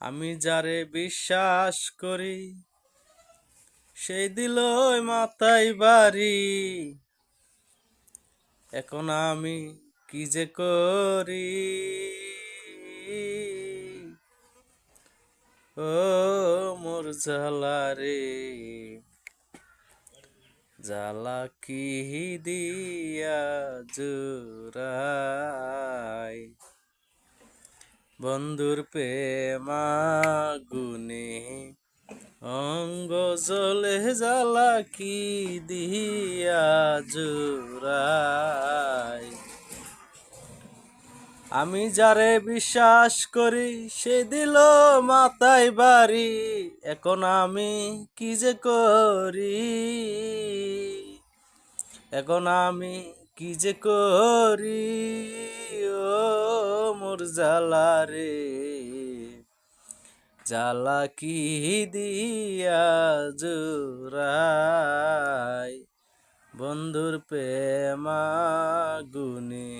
আমি যারে বিশ্বাস করি সেই দিল মাথায় বাড়ি। এখন আমি কি যে করি, ও মোর জ্বালা রে, জ্বালা কি দিয়া জুড়াই। বন্ধুর প্রেম আগুনে অঙ্গ জ্বলে, জ্বালা কি দিয়া জুড়াই। আমি যারে বিশ্বাস করি সে দিল মাথায় বাড়ি। এখন আমি কি যে করি, এখন আমি কি যে করি, ও মোর জ্বালা রে, জ্বালা কি দিয়া জুড়াই। বন্ধুর প্রেম আগুনে